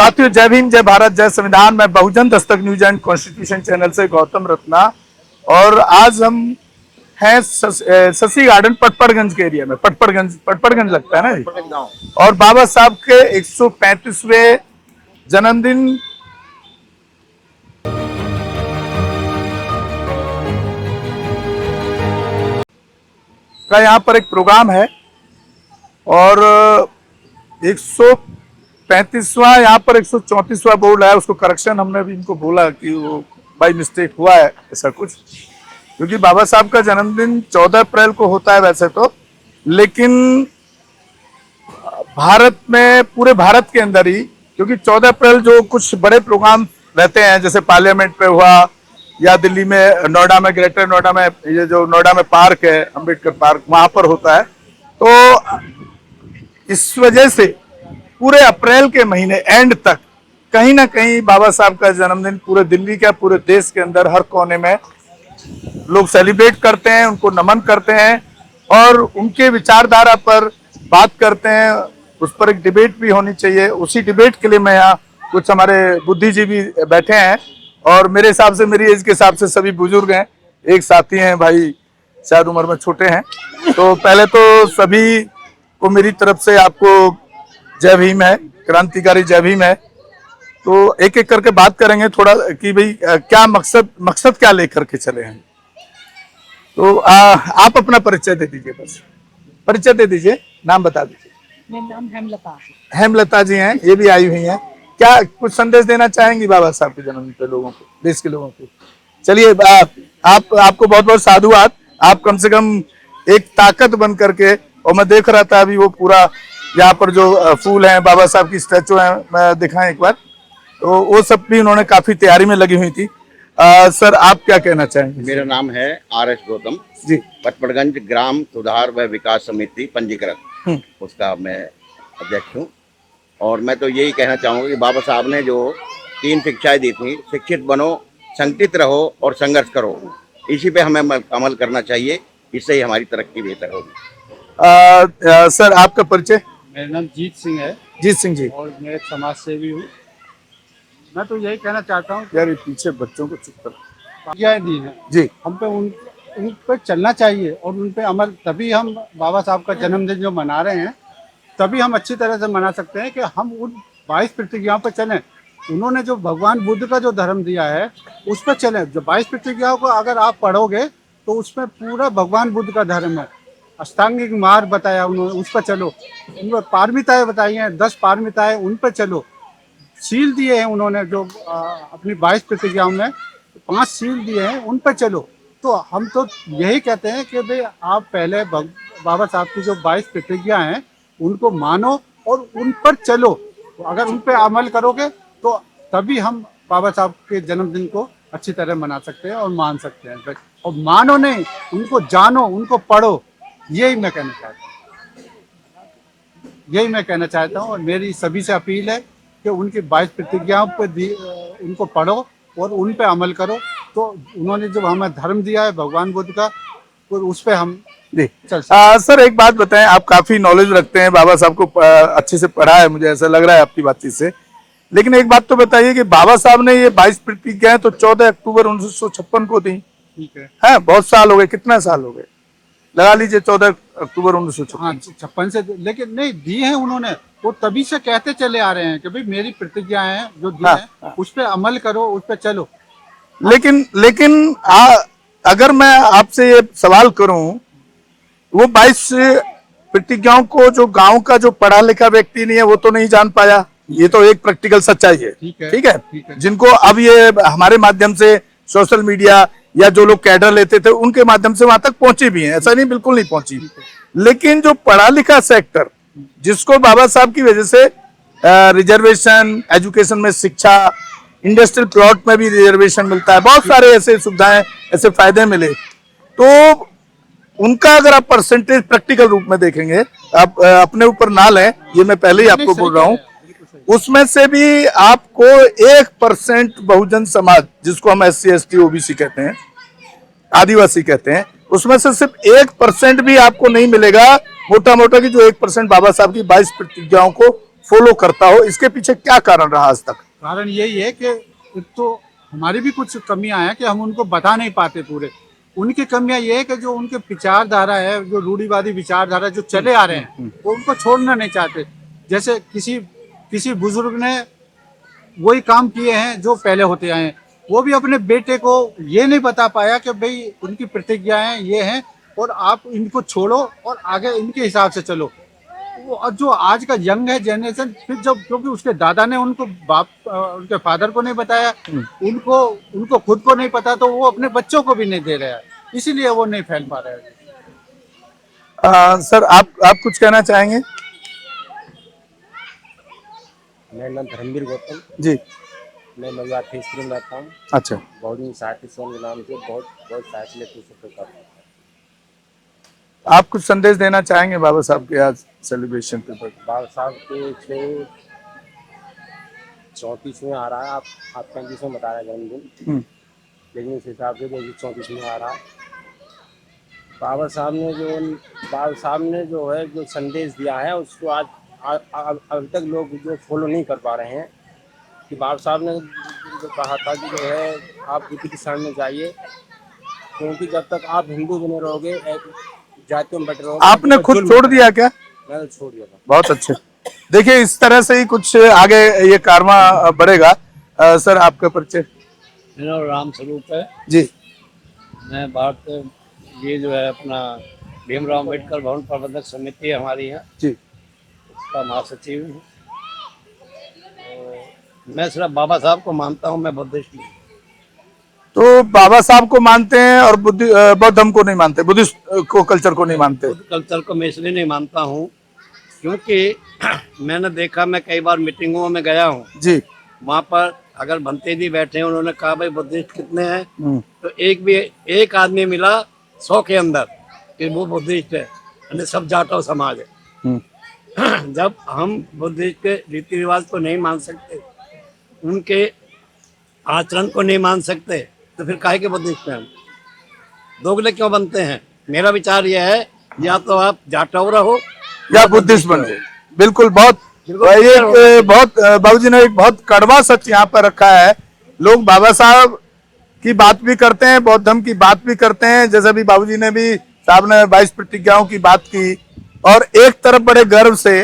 साथियों, जय भीम, जय भारत, जय संविधान। मैं बहुजन Dastak news and constitution channel से गौतम रत्ना, और आज हम हैं शशि गार्डन पटपड़गंज के एरिया में। पटपड़गंज लगता है ना जी। और बाबा साहब के 135वें जन्मदिन का यहाँ पर एक प्रोग्राम है, और 135वां यहाँ पर 134वां बोर्ड है। उसको करेक्शन हमने भी इनको बोला कि वो बाई मिस्टेक हुआ है ऐसा कुछ, क्योंकि बाबा साहब का जन्मदिन 14 अप्रैल को होता है वैसे तो, लेकिन भारत में, पूरे भारत के अंदर ही, क्योंकि 14 अप्रैल जो कुछ बड़े प्रोग्राम रहते हैं, जैसे पार्लियामेंट पे हुआ, या दिल्ली में, नोएडा में, ग्रेटर नोएडा में, ये जो नोएडा में पार्क है, अंबेडकर पार्क, वहां पर होता है। तो इस वजह से पूरे अप्रैल के महीने एंड तक कहीं ना कहीं बाबा साहब का जन्मदिन पूरे दिल्ली का, पूरे देश के अंदर हर कोने में लोग सेलिब्रेट करते हैं, उनको नमन करते हैं और उनके विचारधारा पर बात करते हैं। उस पर एक डिबेट भी होनी चाहिए। उसी डिबेट के लिए मैं यहाँ, कुछ हमारे बुद्धिजीवी बैठे हैं, और मेरे हिसाब से, मेरी एज के हिसाब से सभी बुजुर्ग हैं। एक साथी हैं भाई, शायद उम्र में छोटे हैं। तो पहले तो सभी को मेरी तरफ से आपको जय भीम है, क्रांतिकारी जय भीम है। तो एक एक करके बात करेंगे थोड़ा कि भाई क्या मकसद क्या लेकर के चले हैं। तो आप अपना परिचय दे दीजिए, बस परिचय दे दीजिए, नाम बता दीजिए। मेरा नाम हेमलता है। हेमलता जी हैं, ये भी आई हुई हैं। क्या कुछ संदेश देना चाहेंगी बाबा साहब के जन्मदिन पे लोगों को, देश के लोगों को? चलिए, आपको बहुत बहुत साधुवाद। आप कम से कम एक ताकत बन करके, और मैं देख रहा था अभी वो पूरा यहाँ पर जो फूल हैं, बाबा साहब की स्टैचू है, मैं दिखाएं एक बार, तो वो सब भी उन्होंने काफी तैयारी में लगी हुई थी। सर, आप क्या कहना चाहेंगे? मेरा नाम है RS गौतम जी। पटपड़गंज ग्राम सुधार व विकास समिति पंजीकृत, उसका मैं अध्यक्ष हूँ। और मैं तो यही कहना चाहूँगा कि बाबा साहब ने जो 3 शिक्षाएं दी थी, शिक्षित बनो, संगठित रहो और संघर्ष करो, इसी पे हमें अमल करना चाहिए। इससे ही हमारी तरक्की बेहतर होगी। सर, आपका परिचय? मेरा नाम जीत सिंह है। जीत सिंह जी। और मैं एक समाज सेवी हूँ। मैं तो यही कहना चाहता हूँ, यार, ये पीछे बच्चों को चुप कर। आज्ञाएं दी हैं जी, हम पे, उन पे चलना चाहिए और उन पे अमल, तभी हम बाबा साहब का जन्मदिन जो मना रहे हैं, तभी हम अच्छी तरह से मना सकते हैं कि हम उन 22 प्रतिज्ञाओं पर चलें। उन्होंने जो भगवान बुद्ध का जो धर्म दिया है उस पर चलें। जो 22 प्रतिज्ञाओं को अगर आप पढ़ोगे तो उसमें पूरा भगवान बुद्ध का धर्म है। अष्टांगिक मार्ग बताया उन्होंने, उस पर चलो। उन्होंने पारमिताएं बताई हैं, 10 पारमिताएं, उन पर चलो। सील दिए हैं उन्होंने जो अपनी 22 प्रतिज्ञाओं में 5 सील दिए हैं, उन पर चलो। तो हम तो यही कहते हैं कि भाई आप पहले बाबा साहब की जो 22 प्रतिज्ञा हैं उनको मानो और उन पर चलो। तो अगर उन पर अमल करोगे तो तभी हम बाबा साहब के जन्मदिन को अच्छी तरह मना सकते हैं और मान सकते हैं। और मानो नहीं, उनको जानो, उनको पढ़ो, यही मैं कहना चाहता हूँ। और मेरी सभी से अपील है कि उनकी 22 प्रतिज्ञाओं पर उनको पढ़ो और उन पे अमल करो। तो उन्होंने जो हमें धर्म दिया है भगवान बुद्ध का, और उस पे हम चल सर, एक बात बताएं, आप काफी नॉलेज रखते हैं, बाबा साहब को अच्छे से पढ़ा है, मुझे ऐसा लग रहा है आपकी बातचीत से। लेकिन एक बात तो बताइए कि बाबा साहब ने ये 22 प्रतिज्ञाएं तो 14 अक्टूबर 1956 को दी। ठीक है, बहुत साल हो गए, कितना साल हो गए, लगा लीजिए 14 अक्टूबर 1956। हाँ, 56 से, लेकिन नहीं दी है उन्होंने, वो तभी से कहते चले आ रहे हैं कि भाई मेरी प्रतिज्ञाएं हैं जो दी हैं, उस पे अमल करो, उस पे चलो। लेकिन अगर मैं आपसे ये सवाल करूं, वो 22 प्रतिज्ञाओं को जो गांव का जो पढ़ा लिखा व्यक्ति नहीं है वो तो नहीं जान पाया। ये तो एक प्रैक्टिकल सच्चाई है। ठीक है। जिनको अब ये हमारे माध्यम से, सोशल मीडिया या जो लोग कैडर लेते थे उनके माध्यम से वहां तक पहुंची भी हैं, ऐसा नहीं बिल्कुल नहीं पहुंची। लेकिन जो पढ़ा लिखा सेक्टर, जिसको बाबा साहब की वजह से रिजर्वेशन, एजुकेशन में शिक्षा, इंडस्ट्रियल प्लॉट में भी रिजर्वेशन मिलता है, बहुत सारे ऐसे सुविधाएं, ऐसे फायदे मिले, तो उनका अगर आप परसेंटेज प्रैक्टिकल रूप में देखेंगे, आप अपने ऊपर ना लें, ये मैं पहले ही आपको बोल रहा हूं, उसमें से भी आपको 1% बहुजन समाज, जिसको हम SC ST OBC कहते हैं, आदिवासी कहते हैं, उसमें से सिर्फ 1% भी आपको नहीं मिलेगा मोटा मोटा कि जो 1% बाबा साहब की 22 प्रतिज्ञाओं को फॉलो करता हो, इसके पीछे क्या कारण रहा आज तक? कारण यही है कि एक तो हमारी भी कुछ कमियां हैं कि हम उनको बता नहीं पाते पूरे। उनकी कमियां ये है कि जो उनके विचारधारा है, जो रूढ़िवादी विचारधारा जो चले आ रहे हैं, वो उनको छोड़ना नहीं चाहते। जैसे किसी किसी बुजुर्ग ने वही काम किए हैं जो पहले होते आए हैं, वो भी अपने बेटे को ये नहीं बता पाया कि भाई उनकी प्रतिज्ञाएं ये हैं और आप इनको छोड़ो और आगे इनके हिसाब से चलो। वो और जो आज का यंग है जनरेशन, फिर जब क्योंकि उसके दादा ने उनको उनके फादर को नहीं बताया, उनको खुद को नहीं पता, तो वो अपने बच्चों को भी नहीं दे रहा है, इसीलिए वो नहीं फैल पा रहा है। सर आप कुछ कहना चाहेंगे? मेरा नाम धर्मवीर गौतम, जी। मैं मजुआ फेसपुर में रहता हूँ। अच्छा। बहुजन साहित्य संघ के नाम से बहुत साहित्य लेखकों से करता हूँ। आप कुछ संदेश देना चाहेंगे बाबा साहब के आज सेलिब्रेशन पे? बाबा साहब के 34वें आ रहा है, आप 35वें बता रहे हैं जन्मदिन, लेकिन इस हिसाब से 34वें आ रहा है। बाबा साहब ने जो है जो संदेश दिया है उसको आज अभी तक लोग जो फॉलो नहीं कर पा रहे हैं। कि बाबा साहब ने जो कहा था कि जो है आप बुद्ध की शरण में जाइए, क्योंकि जब तक आप हिंदू बने रहोगे, जातियों में बटे रहोगे। आपने खुद छोड़ दिया क्या? मैंने छोड़ दिया था। बहुत अच्छे। देखिए इस तरह से ही कुछ आगे ये कारवां बढ़ेगा। सर आपका परिचय? मेरा राम स्वरूप है जी। मैं भारत ये जो है अपना भीमराव अम्बेडकर भवन प्रबंधक समिति हमारी है जी, उसका महासचिव हूँ। तो मैं सिर्फ बाबा साहब को मानता हूँ, मैं बुद्धिस्ट हूँ। तो बाबा साहब को मानते हैं और बौद्ध धर्म को नहीं मानते, बुद्धिस्ट को कल्चर को नहीं मानते? बुद्ध कल्चर को मैं इसलिए नहीं मानता हूँ क्योंकि मैंने देखा, मैं कई बार मीटिंगों में गया हूँ जी। वहाँ पर अगर भंते जी बैठे हैं, उन्होंने कहा भाई बुद्धिस्ट कितने हैं, तो एक आदमी मिला 100 के अंदर कि वो बुद्धिस्ट है, यानी सब जाटव समाज है। जब हम बुद्धिस्ट के रीति रिवाज को नहीं मान सकते, उनके आचरण को नहीं मान सकते, तो फिर काहे के बुद्धिस्ट हैं हम? दोगले क्यों बनते हैं? मेरा विचार यह है, या तो आप जाटव रहो या बुद्धिस्ट बनो। बिल्कुल। बहुत बाबूजी ने एक बहुत कड़वा सच यहाँ पर रखा है। लोग बाबा साहब की बात भी करते हैं, बौद्ध धर्म की बात भी करते हैं, जैसे भी बाबूजी ने भी साहब ने 22 प्रतिज्ञाओं की बात की, और एक तरफ बड़े गर्व से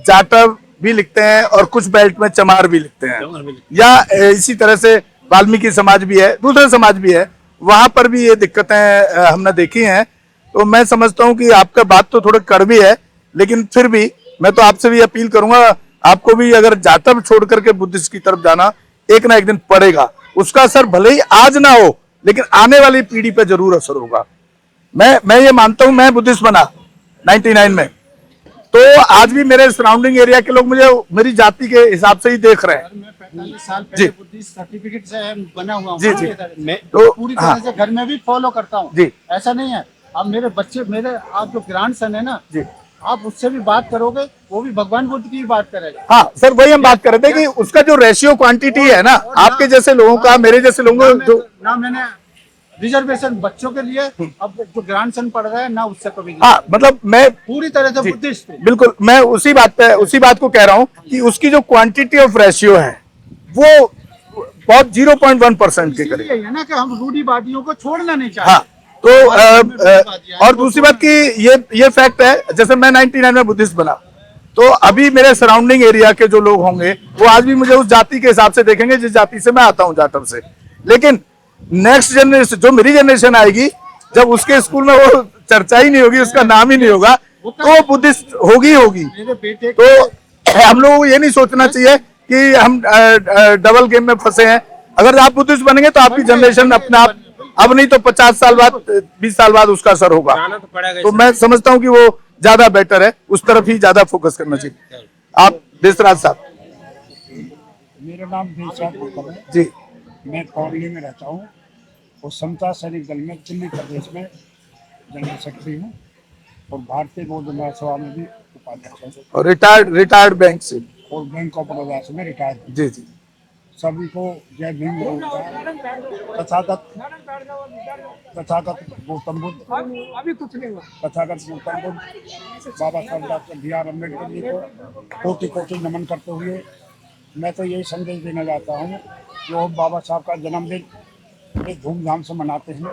जाटव भी लिखते हैं और कुछ बेल्ट में चमार भी लिखते हैं, या इसी तरह से वाल्मीकि समाज भी है, दूसरे समाज भी है, वहां पर भी ये दिक्कतें हमने देखी हैं। तो मैं समझता हूं कि आपका बात तो थोड़ा कड़वी है, लेकिन फिर भी मैं तो आपसे भी अपील करूंगा, आपको भी अगर जाटव छोड़ करके बुद्धिस्ट की तरफ जाना एक ना एक दिन पड़ेगा। उसका असर भले ही आज ना हो, लेकिन आने वाली पीढ़ी पे जरूर असर होगा। मैं ये मानता हूं, मैं बुद्धिस्ट बना 99 में, तो आज भी मेरे सराउंडिंग एरिया के लोग मुझे मेरी जाति के हिसाब से ही देख रहे हैं। मैं 45 साल पहले बुद्धिस्ट सर्टिफिकेट से बना हुआ हूँ। जी जी। मैं तो पूरी तरह से घर में भी फॉलो करता हूँ जी। ऐसा नहीं है। अब मेरे बच्चे, आप जो ग्रैंड सन है ना जी, आप उससे भी बात करोगे, वो भी भगवान बुद्ध की बात करेगा। हाँ सर, वही हम बात कर रहे थे कि उसका जो रेशियो क्वांटिटी है ना, आपके जैसे लोगों का, मेरे जैसे लोगों का, ना मैंने रिजर्वेशन बच्चों के लिए, अब जो ग्रैंड सन पढ़ रहा है ना, उससे कभी नहीं। हाँ मतलब मैं पूरी तरह से बुद्धिस्ट हूँ। बिल्कुल, मैं उसी बात को कह रहा हूँ कि उसकी जो क्वांटिटी ऑफ रेशियो है वो बहुत 0.1% के करीब है ना, कि हम रूढ़िवादियों को छोड़ना नहीं चाहते। हाँ, तो और दूसरी बात कि ये फैक्ट है, जैसे मैं 99 में बुद्धिस्ट बना, तो अभी मेरे सराउंडिंग एरिया के जो लोग होंगे वो आज भी मुझे उस जाति के हिसाब से देखेंगे जिस जाति से मैं आता हूँ, जाटव से। लेकिन नेक्स्ट जनरेशन, जो मेरी जनरेशन आएगी, जब उसके स्कूल में वो चर्चा ही नहीं होगी, उसका नाम ही नहीं होगा, तो वो बुद्धिस्ट होगी। तो हम लोगों को ये नहीं सोचना चाहिए कि हम डबल गेम में फंसे हैं। अगर आप बुद्धिस्ट बनेंगे तो आपकी जनरेशन अपने आप, अब नहीं तो 50 साल बाद, 20 साल बाद उसका असर होगा। तो मैं समझता हूँ कि वो ज्यादा बेटर है, उस तरफ ही ज्यादा फोकस करना चाहिए। आप देसराज साहब? मेरा नाम देसराज गौतम है जी। मैं कॉलोनी में रहता हूँ और समता सैनिक दल में दिल्ली प्रदेश में जनरल सेक्रेटरी हूँ और भारतीय बौद्ध महासभा में भी उपाध्यक्ष हूँ और रिटायर्ड बैंक से और बैंक ऑफ बड़ौदा से मैं रिटायर्ड हूँ। जी जी। सभी को जय भीम बोल रहा है। तथागत गौतम बुद्ध, तथागत गौतम बुद्ध बाबा साहब डॉक्टर B.R. अम्बेडकर जी को कोटि कोटि नमन करते हुए मैं तो यही संदेश देना चाहता हूँ, जो बाबा साहब का जन्मदिन बड़े धूमधाम से मनाते हैं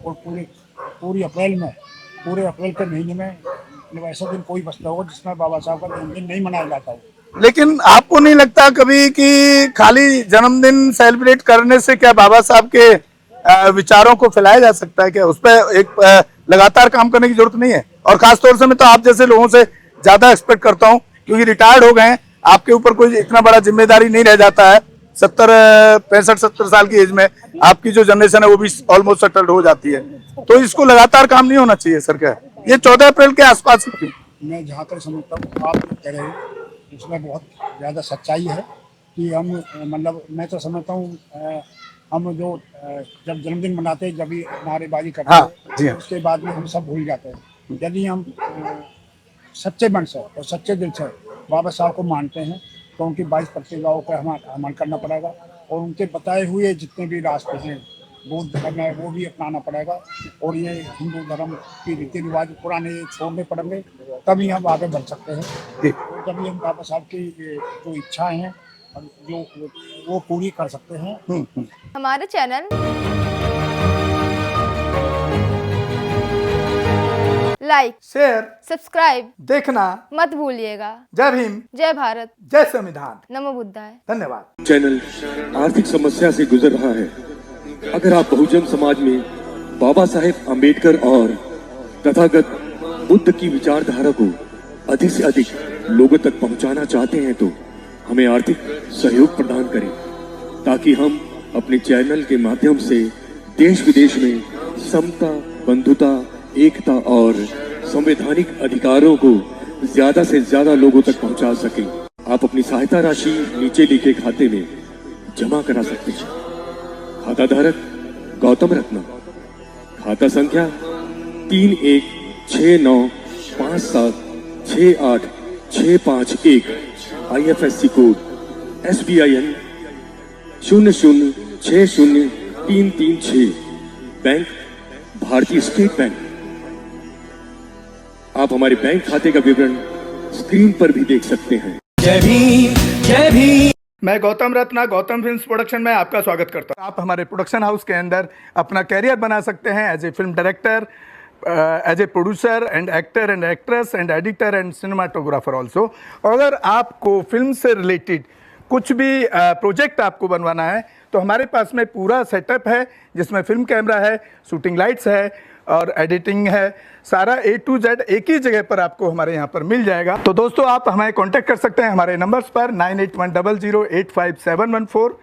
और पूरे अप्रैल के महीने में मतलब ऐसा दिन कोई बचता होगा जिसमें बाबा साहब का जन्मदिन नहीं मनाया जाता हो। लेकिन आपको नहीं लगता कभी कि खाली जन्मदिन सेलिब्रेट करने से क्या बाबा साहब के विचारों को फैलाया जा सकता है? क्या उस पर एक लगातार काम करने की जरूरत नहीं है? और खासतौर से मैं तो आप जैसे लोगों से ज्यादा एक्सपेक्ट करता हूं, क्योंकि रिटायर्ड हो गए हैं, आपके ऊपर कोई इतना बड़ा जिम्मेदारी नहीं रह जाता है। 65-70 साल की एज में आपकी जो जनरेशन है वो भी ऑलमोस्ट सेटल्ड हो जाती है, तो इसको लगातार काम नहीं होना चाहिए सर? क्या ये 14 अप्रैल के आसपास क्यों? मैं जहाँ तक समझता हूँ आप कह रहे हैं उसमें बहुत ज़्यादा सच्चाई है कि हम मतलब मैं तो समझता हूँ हम जो जब जन्मदिन मनाते हैं जब भी नारेबाजी करते हाँ, हैं जी हाँ। उसके बाद में हम सब भूल जाते हैं। यदि हम सच्चे मन से और सच्चे दिल से बाबा साहब को मानते हैं तो उनकी 22 प्रतिज्ञाओं पर हमें अमल करना पड़ेगा और उनके बताए हुए जितने भी रास्ते हैं बौद्ध धर्म है वो भी अपनाना पड़ेगा और ये हिंदू धर्म की रीति रिवाज पुराने छोड़ने पड़ेंगे, तभी हम आगे बढ़ सकते हैं। और तभी हम बाबा साहब की जो इच्छाएं हैं जो वो पूरी कर सकते हैं। हमारे चैनल लाइक, शेयर, सब्सक्राइब देखना मत भूलिएगा। जय भीम, जय भारत, जय संविधान, नमो बुद्धाय। धन्यवाद। चैनल आर्थिक समस्या से गुजर रहा है। अगर आप बहुजन समाज में बाबा साहेब अम्बेडकर और तथागत बुद्ध की विचारधारा को अधिक से अधिक लोगों तक पहुंचाना चाहते हैं तो हमें आर्थिक सहयोग प्रदान करें, ताकि हम अपने चैनल के माध्यम से देश विदेश में समता, बंधुता, एकता और संवैधानिक अधिकारों को ज्यादा से ज्यादा लोगों तक पहुंचा सकें। आप अपनी सहायता राशि नीचे लिखे खाते में जमा करा सकते हैं। खाता धारक गौतम रत्न, खाता संख्या 3169576865 IFSC कोड SBIN 0060336, बैंक भारतीय स्टेट बैंक। आप हमारे बैंक खाते का विवरण स्क्रीन पर भी देख सकते हैं। जय भीम, जय भीम। मैं गौतम रत्ना गौतम फिल्म्स प्रोडक्शन में आपका स्वागत करता हूं। आप हमारे प्रोडक्शन हाउस के अंदर अपना कैरियर बना सकते हैं as a film director, as a producer and actor and actress and editor and cinematographer also. अगर आपको फिल्म से रिलेटेड कुछ भी प्रोजेक्ट आपको बनवाना है तो हमारे पास में पूरा सेटअप है, जिसमें फिल्म कैमरा है, शूटिंग लाइट्स है और एडिटिंग है। सारा A to Z एक ही जगह पर आपको हमारे यहाँ पर मिल जाएगा। तो दोस्तों आप हमें कांटेक्ट कर सकते हैं हमारे नंबर्स पर 9810085714।